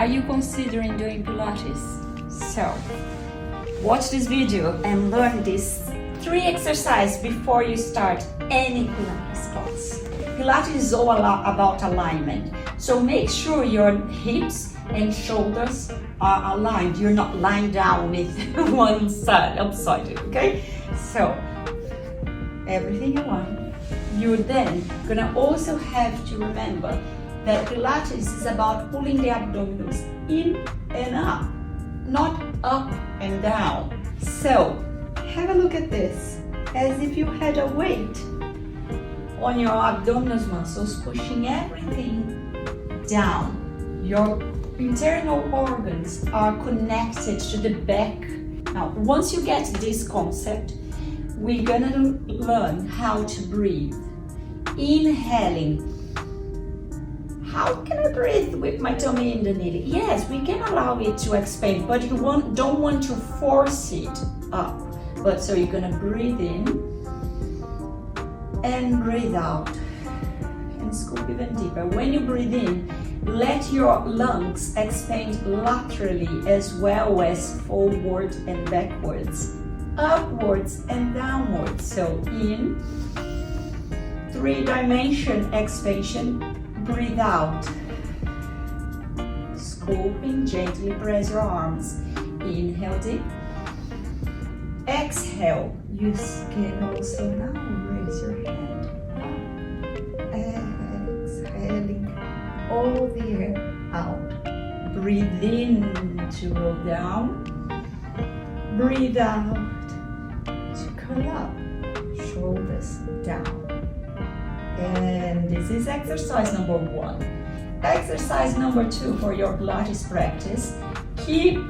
Are you considering doing Pilates? So, watch this video and learn these 3 exercises before you start any Pilates class. Pilates is all about alignment. So make sure your hips and shoulders are aligned. You're not lying down with one side upside, okay? So, everything you want. You're then gonna also have to remember that Pilates is about pulling the abdominals in and up, not up and down. So, have a look at this, as if you had a weight on your abdominal muscles, pushing everything down. Your internal organs are connected to the back. Now, once you get this concept, we're gonna learn how to breathe. Inhaling. How can I breathe with my tummy in the knee? Yes, we can allow it to expand, but you don't want to force it up. But so you're gonna breathe in and breathe out and scoop even deeper. When you breathe in, let your lungs expand laterally as well as forward and backwards, upwards and downwards. So in 3-dimension expansion, breathe out. Scooping, gently press your arms. Inhale deep. Exhale. You can also now raise your head. Exhaling all the air out. Breathe in to roll down. Breathe out to curl up. Shoulders down. And this is exercise number 1. Exercise number 2 for your Pilates practice. Keep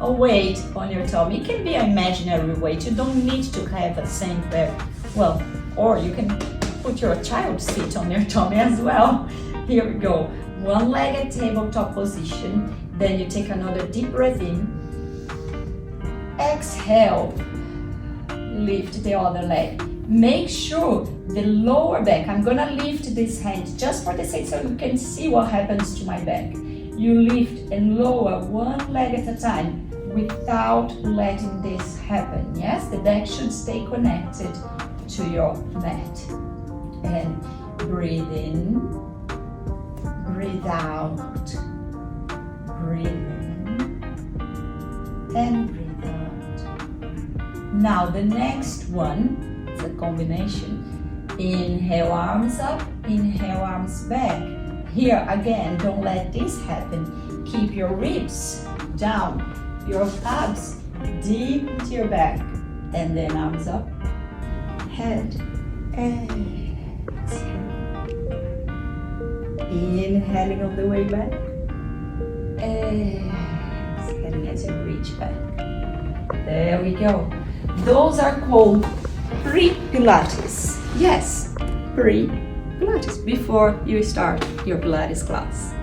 a weight on your tummy. It can be an imaginary weight. You don't need to have a center. Well, or you can put your child seat on your tummy as well. Here we go. One-legged tabletop position. Then you take another deep breath in. Exhale. Lift the other leg. Make sure the lower back, I'm gonna lift this hand just for the sake so you can see what happens to my back. You lift and lower one leg at a time without letting this happen. Yes, the back should stay connected to your mat. And breathe in, breathe out, breathe in, and breathe out. Now the next one, it's a combination. Inhale, arms up, inhale, arms back. Here again, don't let this happen. Keep your ribs down, your abs deep into your back, and then arms up, head, exhale. Inhaling on the way back, exhaling as you reach back. There we go. Those are called pre-Pilates. Yes, pre-Pilates, before you start your Pilates class.